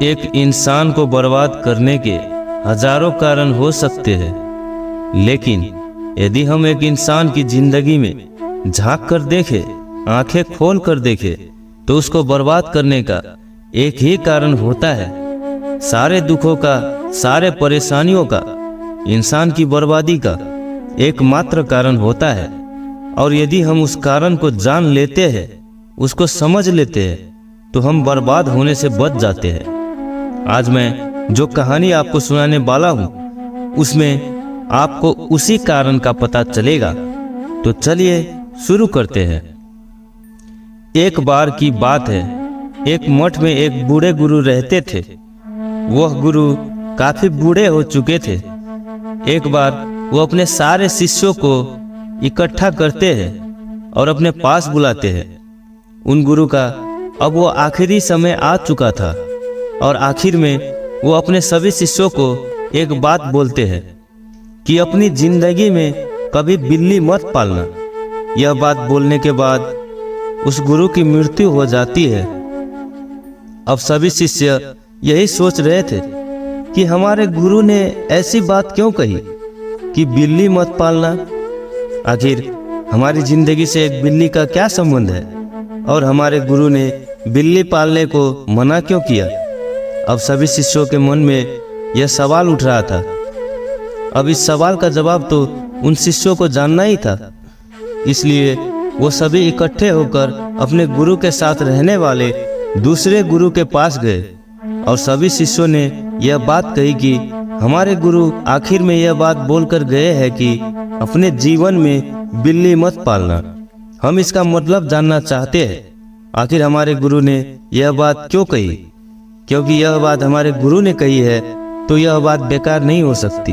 एक इंसान को बर्बाद करने के हजारों कारण हो सकते हैं, लेकिन यदि हम एक इंसान की जिंदगी में झांक कर देखें, आंखें खोल कर देखें, तो उसको बर्बाद करने का एक ही कारण होता है। सारे दुखों का, सारे परेशानियों का, इंसान की बर्बादी का एकमात्र कारण होता है। और यदि हम उस कारण को जान लेते हैं, उसको समझ लेते हैं, तो हम बर्बाद होने से बच जाते हैं। आज मैं जो कहानी आपको सुनाने वाला हूं, उसमें आपको उसी कारण का पता चलेगा। तो चलिए शुरू करते हैं। एक बार की बात है, एक मठ में एक बूढ़े गुरु रहते थे। वह गुरु काफी बूढ़े हो चुके थे। एक बार वो अपने सारे शिष्यों को इकट्ठा करते हैं और अपने पास बुलाते हैं। उन गुरु का अब वो आखिरी समय आ चुका था और आखिर में वो अपने सभी शिष्यों को एक बात बोलते हैं कि अपनी जिंदगी में कभी बिल्ली मत पालना। यह बात बोलने के बाद उस गुरु की मृत्यु हो जाती है। अब सभी शिष्य यही सोच रहे थे कि हमारे गुरु ने ऐसी बात क्यों कही कि बिल्ली मत पालना। आखिर हमारी जिंदगी से एक बिल्ली का क्या संबंध है, और हमारे गुरु ने बिल्ली पालने को मना क्यों किया। अब सभी शिष्यों के मन में यह सवाल उठ रहा था। अब इस सवाल का जवाब तो उन शिष्यों को जानना ही था। इसलिए वो सभी इकट्ठे होकर अपने गुरु के साथ रहने वाले दूसरे गुरु के पास गए और सभी शिष्यों ने यह बात कही कि हमारे गुरु आखिर में यह बात बोलकर गए हैं कि अपने जीवन में बिल्ली मत पालना। हम इसका मतलब जानना चाहते हैं, आखिर हमारे गुरु ने यह बात क्यों कही। क्योंकि यह बात हमारे गुरु ने कही है तो यह बात बेकार नहीं हो सकती,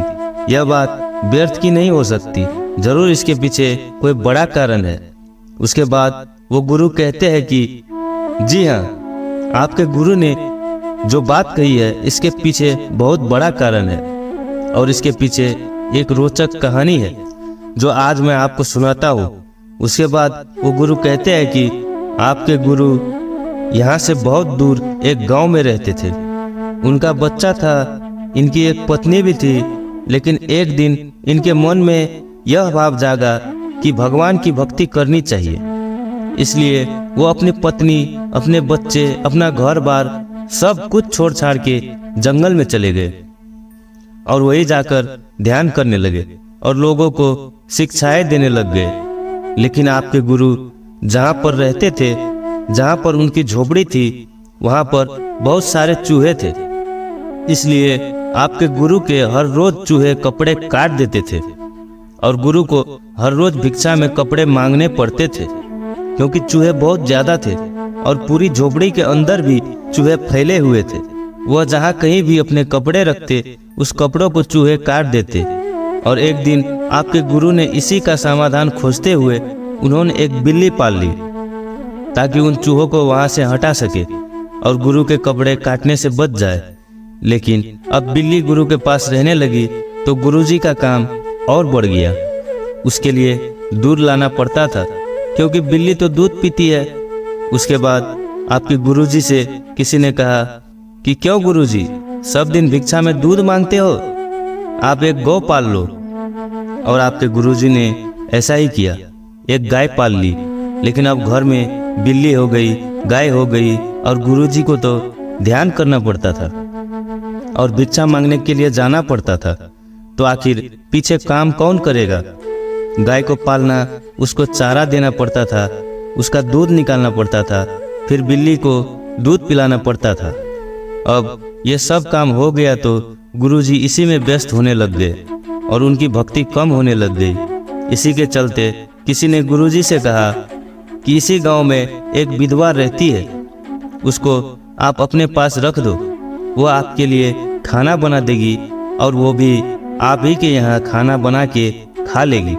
यह बात व्यर्थ की नहीं हो सकती। जरूर इसके पीछे कोई बड़ा कारण है। उसके बाद वो गुरु कहते हैं कि जी हाँ, आपके गुरु ने जो बात कही है इसके पीछे बहुत बड़ा कारण है और इसके पीछे एक रोचक कहानी है जो आज मैं आपको सुनाता हूँ। उसके बाद वो गुरु कहते हैं कि आपके गुरु यहाँ से बहुत दूर एक गांव में रहते थे। उनका बच्चा था, इनकी एक पत्नी भी थी, लेकिन एक दिन इनके मन में यह भाव जागा कि भगवान की भक्ति करनी चाहिए। इसलिए वो अपनी पत्नी, अपने बच्चे, अपना घर बार सब कुछ छोड़ छाड़ के जंगल में चले गए और वही जाकर ध्यान करने लगे और लोगों को शिक्षाएं देने लग गए। लेकिन आपके गुरु जहाँ पर रहते थे, जहाँ पर उनकी झोपड़ी थी, वहाँ पर बहुत सारे चूहे थे। इसलिए आपके गुरु के हर रोज चूहे कपड़े काट देते थे और गुरु को हर रोज भिक्षा में कपड़े मांगने पड़ते थे, क्योंकि चूहे बहुत ज्यादा थे और पूरी झोपड़ी के अंदर भी चूहे फैले हुए थे। वह जहाँ कहीं भी अपने कपड़े रखते, उस कपड़ों को चूहे काट देते। और एक दिन आपके गुरु ने इसी का समाधान खोजते हुए उन्होंने एक बिल्ली पाल ली ताकि उन चूहों को वहां से हटा सके और गुरु के कपड़े काटने से बच जाए। लेकिन अब बिल्ली गुरु के पास रहने लगी तो गुरुजी का काम और बढ़ गया। उसके लिए दूध लाना पड़ता था, क्योंकि बिल्ली तो दूध पीती है। उसके बाद आपके गुरुजी से किसी ने कहा कि क्यों गुरुजी, सब दिन भिक्षा में दूध मांगते हो, आप एक गौ पाल लो। और आपके गुरुजी ने ऐसा ही किया, एक गाय पाल ली। लेकिन अब घर में बिल्ली हो गई, गाय हो गई और गुरुजी को तो ध्यान करना पड़ता था और भिक्षा मांगने के लिए जाना पड़ता था। तो आखिर पीछे काम कौन करेगा। गाय को पालना, उसको चारा देना पड़ता था, उसका दूध निकालना पड़ता था, फिर बिल्ली को दूध पिलाना पड़ता था। अब ये सब काम हो गया तो गुरुजी इसी में व्यस्त होने लग गए और उनकी भक्ति कम होने लग गई। इसी के चलते किसी ने गुरुजी से कहा कि इसी गांव में एक विधवा रहती है, उसको आप अपने पास रख दो, वो आपके लिए खाना बना देगी और वो भी आप ही के यहाँ खाना बना के खा लेगी,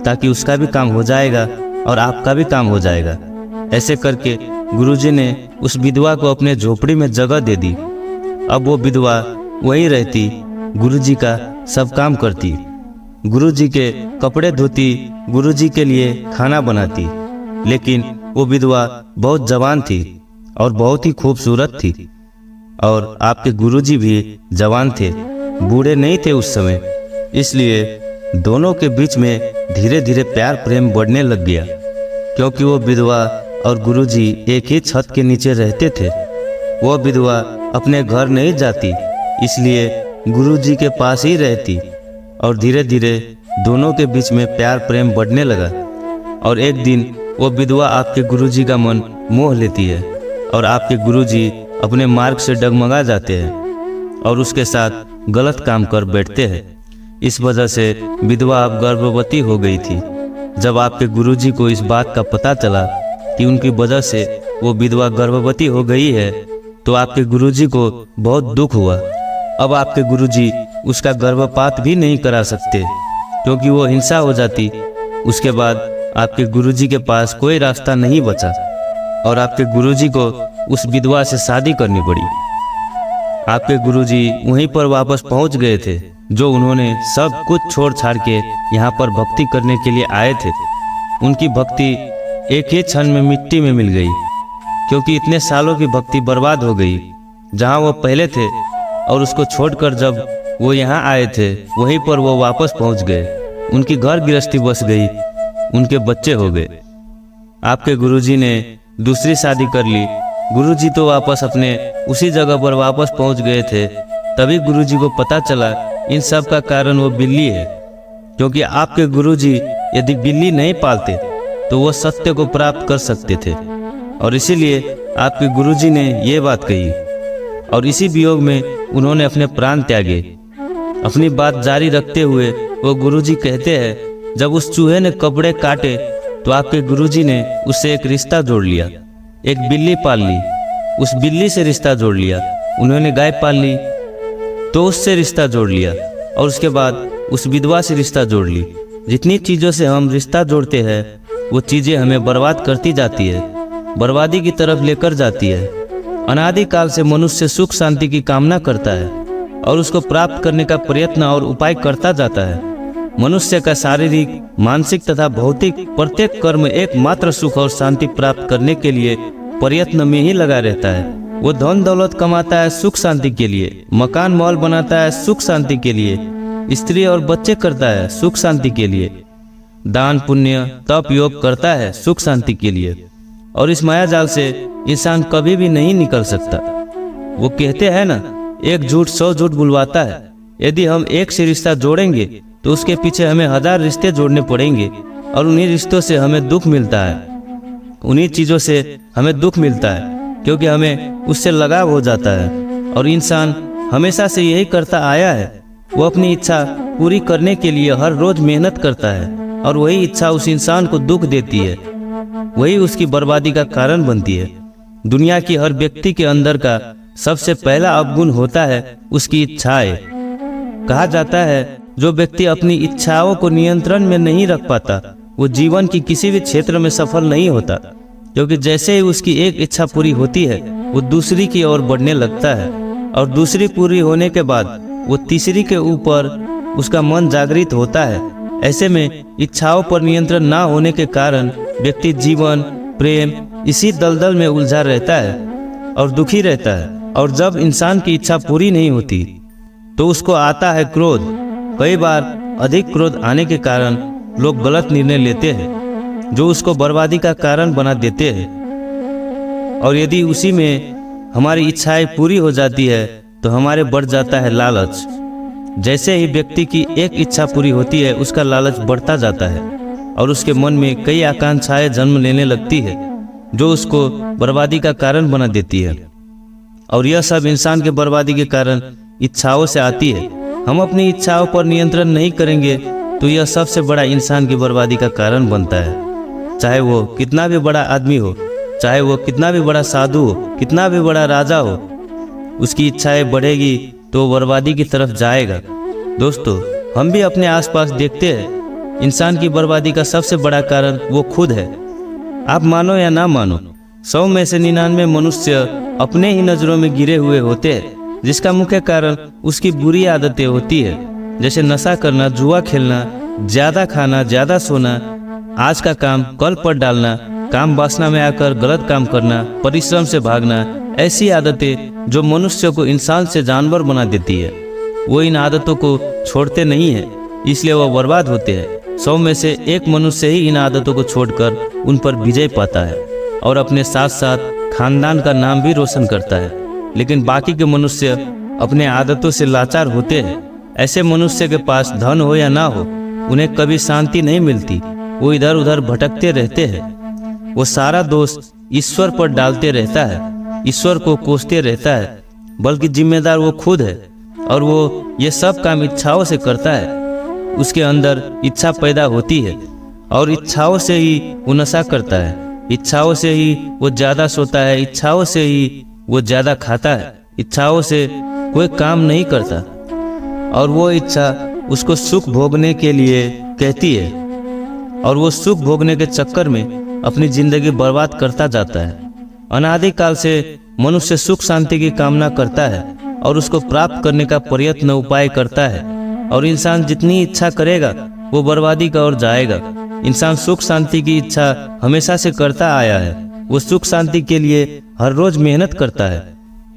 ताकि उसका भी काम हो जाएगा और आपका भी काम हो जाएगा। ऐसे करके गुरुजी ने उस विधवा को अपने झोपड़ी में जगह दे दी। अब वो विधवा वहीं रहती, गुरुजी का सब काम करती, गुरुजी के कपड़े धोती, गुरुजी के लिए खाना बनाती। लेकिन वो विधवा बहुत जवान थी और बहुत ही खूबसूरत थी। और आपके गुरुजी भी जवान थे, बूढ़े नहीं थे उस समय। इसलिए दोनों के बीच में धीरे धीरे प्यार प्रेम बढ़ने लग गया। क्योंकि वो विधवा और गुरुजी एक ही छत के नीचे रहते थे। वो विधवा अपने घर नहीं जाती, इसलिए गुरुजी के पास ही रहती और धीरे धीरे दोनों के बीच में प्यार प्रेम बढ़ने लगा। और एक दिन वो विधवा आपके गुरुजी का मन मोह लेती है और आपके गुरुजी अपने मार्ग से डगमगा जाते हैं और उसके साथ गलत काम कर बैठते हैं। इस वजह से विधवा अब गर्भवती हो गई थी। जब आपके गुरुजी को इस बात का पता चला कि उनकी वजह से वो विधवा गर्भवती हो गई है, तो आपके गुरुजी को बहुत दुख हुआ। अब आपके गुरुजी उसका गर्भपात भी नहीं करा सकते, क्योंकि वो हिंसा हो जाती। उसके बाद आपके गुरुजी के पास कोई रास्ता नहीं बचा और आपके गुरुजी को उस विधवा से शादी करनी पड़ी। आपके गुरुजी वहीं पर वापस पहुंच गए थे, जो उन्होंने सब कुछ छोड़ छाड़ के यहाँ पर भक्ति करने के लिए आए थे। उनकी भक्ति एक ही क्षण में मिट्टी में मिल गई, क्योंकि इतने सालों की भक्ति बर्बाद हो गई। जहाँ वो पहले थे और उसको छोड़कर जब वो यहाँ आए थे, वहीं पर वो वापस पहुँच गए। उनकी घर गृहस्थी बस गई, उनके बच्चे हो गए। आपके गुरुजी ने दूसरी शादी कर ली। गुरुजी तो वापस अपने उसी जगह पर वापस पहुँच गए थे। तभी गुरुजी को पता चला इन सब का कारण वो बिल्ली है, क्योंकि आपके गुरुजी यदि बिल्ली नहीं पालते तो वो सत्य को प्राप्त कर सकते थे। और इसीलिए आपके गुरुजी ने ये बात कही और इसी वियोग में उन्होंने अपने प्राण त्यागे। अपनी बात जारी रखते हुए वो गुरुजी कहते हैं, जब उस चूहे ने कपड़े काटे तो आपके गुरुजी ने उससे एक रिश्ता जोड़ लिया। एक बिल्ली पाल ली, उस बिल्ली से रिश्ता जोड़ लिया। उन्होंने गाय पाल ली तो उससे रिश्ता जोड़ लिया और उसके बाद उस विधवा से रिश्ता जोड़ ली। जितनी चीज़ों से हम रिश्ता जोड़ते हैं वो चीज़ें हमें बर्बाद करती जाती है, बर्बादी की तरफ लेकर जाती है। अनादिकाल से मनुष्य सुख शांति की कामना करता है और उसको प्राप्त करने का प्रयत्न और उपाय करता जाता है। मनुष्य का शारीरिक, मानसिक तथा भौतिक प्रत्येक कर्म एकमात्र सुख और शांति प्राप्त करने के लिए प्रयत्न में ही लगा रहता है। वो धन दौलत कमाता है सुख शांति के लिए, मकान महल बनाता है सुख शांति के लिए, स्त्री और बच्चे करता है सुख शांति के लिए, दान पुण्य तप योग करता है सुख शांति के लिए। और इस माया जाल से इंसान कभी भी नहीं निकल सकता। वो कहते हैं ना, एक झूठ 100 झूठ बुलवाता है। यदि हम एक से रिश्ता जोड़ेंगे तो उसके पीछे हमें 1000 रिश्ते जोड़ने पड़ेंगे और उन्हीं रिश्तों से हमें दुख मिलता है। उन्हीं चीज़ों से हमें दुख मिलता है क्योंकि हमें उससे लगाव हो जाता है। और इंसान हमेशा से यही करता आया है। वो अपनी इच्छा पूरी करने के लिए हर रोज मेहनत करता है और वही इच्छा उस इंसान को दुख देती है, वही उसकी बर्बादी का कारण बनती है। दुनिया की हर व्यक्ति के अंदर का सबसे पहला अवगुण होता है उसकी इच्छाएं। कहा जाता है जो व्यक्ति अपनी इच्छाओं को नियंत्रण में नहीं रख पाता वो जीवन की किसी भी क्षेत्र में सफल नहीं होता, क्योंकि जैसे ही उसकी एक इच्छा पूरी होती है वो दूसरी की ओर बढ़ने लगता है और दूसरी पूरी होने के बाद वो तीसरी के ऊपर उसका मन जागृत होता है। ऐसे में इच्छाओं पर नियंत्रण ना होने के कारण व्यक्ति जीवन प्रेम इसी दलदल में उलझा रहता है और दुखी रहता है। और जब इंसान की इच्छा पूरी नहीं होती तो उसको आता है क्रोध। कई बार अधिक क्रोध आने के कारण लोग गलत निर्णय लेते हैं जो उसको बर्बादी का कारण बना देते हैं। और यदि उसी में हमारी इच्छाएं पूरी हो जाती है तो हमारे बढ़ जाता है लालच। जैसे ही व्यक्ति की एक इच्छा पूरी होती है उसका लालच बढ़ता जाता है और उसके मन में कई आकांक्षाएं जन्म लेने लगती है जो उसको बर्बादी का कारण बना देती है। और यह सब इंसान के बर्बादी के कारण इच्छाओं से आती है। हम अपनी इच्छाओं पर नियंत्रण नहीं करेंगे तो यह सबसे बड़ा इंसान की बर्बादी का कारण बनता है। चाहे वो कितना भी बड़ा आदमी हो, चाहे वो कितना भी बड़ा साधु हो, कितना भी बड़ा राजा हो, उसकी इच्छाएं बढ़ेगी तो बर्बादी की तरफ जाएगा। दोस्तों, हम भी अपने आसपास देखते हैं इंसान की बर्बादी का सबसे बड़ा कारण वो खुद है। आप मानो या ना मानो, 100 में से 99 मनुष्य अपने ही नज़रों में गिरे हुए होते हैं, जिसका मुख्य कारण उसकी बुरी आदतें होती है, जैसे नशा करना, जुआ खेलना, ज़्यादा खाना, ज़्यादा सोना, आज का काम कल पर डालना, काम वासना में आकर गलत काम करना, परिश्रम से भागना। ऐसी आदतें जो मनुष्य को इंसान से जानवर बना देती है। वो इन आदतों को छोड़ते नहीं है, इसलिए वो बर्बाद होते हैं। 100 में से 1 मनुष्य ही इन आदतों को छोड़कर उन पर विजय पाता है और अपने साथ साथ खानदान का नाम भी रोशन करता है। लेकिन बाकी के मनुष्य अपने आदतों से लाचार होते हैं। ऐसे मनुष्य के पास धन हो या ना हो, उन्हें कभी शांति नहीं मिलती। वो इधर उधर भटकते रहते हैं। वो सारा दोष ईश्वर पर डालते रहता है, ईश्वर को कोसते रहता है, बल्कि जिम्मेदार वो खुद है और वो ये सब काम इच्छाओं से करता है। उसके अंदर इच्छा पैदा होती है और इच्छाओं से ही वो नशा करता है, इच्छाओं से ही वो ज़्यादा सोता है, इच्छाओं से ही वो ज़्यादा खाता है, इच्छाओं से कोई काम नहीं करता और वो इच्छा उसको सुख भोगने के लिए कहती है और वो सुख भोगने के चक्कर में अपनी जिंदगी बर्बाद करता जाता है। अनादिकाल से मनुष्य सुख शांति की कामना करता है और उसको प्राप्त करने का प्रयत्न उपाय करता है और इंसान जितनी इच्छा करेगा वो बर्बादी का ओर जाएगा। इंसान सुख शांति की इच्छा हमेशा से करता आया है। वो सुख शांति के लिए हर रोज मेहनत करता है।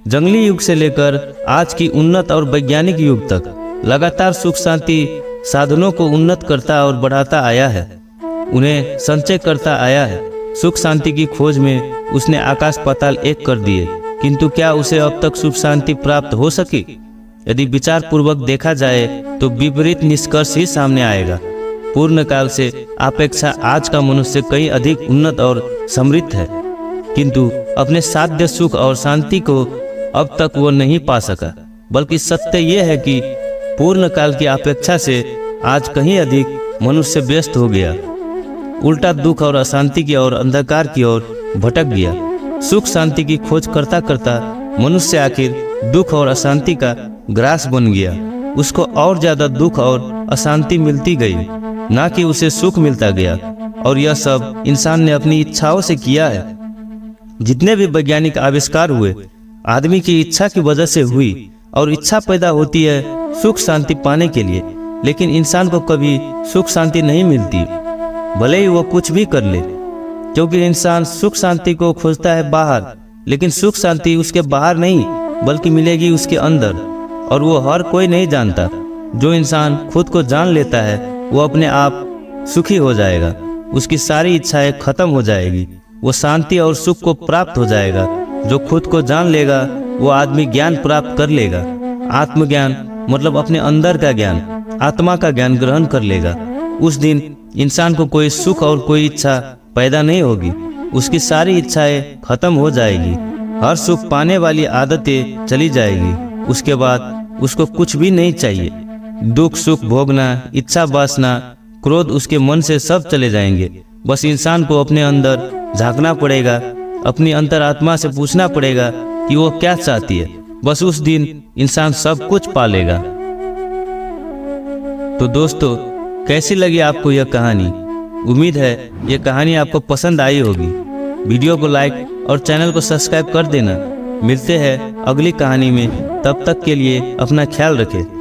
जंगली युग से लेकर आज की उन्नत और वैज्ञानिक युग तक लगातार सुख शांति साधनों को उन्नत करता और बढ़ाता आया है, उन्हें संचय करता आया है। सुख शांति की खोज में उसने आकाश पाताल एक कर दिए, किंतु क्या उसे अब तक सुख शांति प्राप्त हो सकी? यदि विचार पूर्वक देखा जाए तो विपरीत निष्कर्ष ही सामने आएगा। पूर्ण काल से अपेक्षा आज का मनुष्य कहीं अधिक उन्नत और समृद्ध है, किंतु अपने साध्य सुख और शांति को अब तक वो नहीं पा सका। बल्कि सत्य यह है कि पूर्ण काल की अपेक्षा से आज कहीं अधिक मनुष्य व्यस्त हो गया, उल्टा दुख और अशांति की ओर, अंधकार की ओर भटक गया। सुख शांति की खोज करता करता मनुष्य आखिर दुख और अशांति का ग्रास बन गया। उसको और ज्यादा दुख और अशांति मिलती गई, ना कि उसे सुख मिलता गया। और यह सब इंसान ने अपनी इच्छाओं से किया है। जितने भी वैज्ञानिक आविष्कार हुए आदमी की इच्छा की वजह से हुई, और इच्छा पैदा होती है सुख शांति पाने के लिए। लेकिन इंसान को कभी सुख शांति नहीं मिलती, भले ही वो कुछ भी कर ले, क्योंकि इंसान सुख शांति को खोजता है बाहर, लेकिन सुख शांति उसके बाहर नहीं बल्कि मिलेगी उसके अंदर। और वो हर कोई नहीं जानता। जो इंसान खुद को जान लेता है वो अपने आप सुखी हो जाएगा, उसकी सारी इच्छाएं खत्म हो जाएगी, वो शांति और सुख को प्राप्त हो जाएगा। जो खुद को जान लेगा वो आदमी ज्ञान प्राप्त कर लेगा। आत्मज्ञान मतलब अपने अंदर का ज्ञान, आत्मा का ज्ञान ग्रहण कर लेगा। उस दिन इंसान को कोई सुख और कोई इच्छा पैदा नहीं होगी, उसकी सारी इच्छाएं खत्म हो जाएगी, हर सुख पाने वाली आदतें चली जाएगी। उसके बाद उसको कुछ भी नहीं चाहिए। दुख सुख भोगना, इच्छा वासना, क्रोध उसके मन से सब चले जाएंगे। बस इंसान को अपने अंदर झांकना पड़ेगा, अपनी अंतरात्मा से पूछना पड़ेगा कि वो क्या चाहती है। बस उस दिन इंसान सब कुछ पा लेगा। तो दोस्तों, कैसी लगी आपको यह कहानी? उम्मीद है यह कहानी आपको पसंद आई होगी। वीडियो को लाइक और चैनल को सब्सक्राइब कर देना। मिलते हैं अगली कहानी में, तब तक के लिए अपना ख्याल रखें।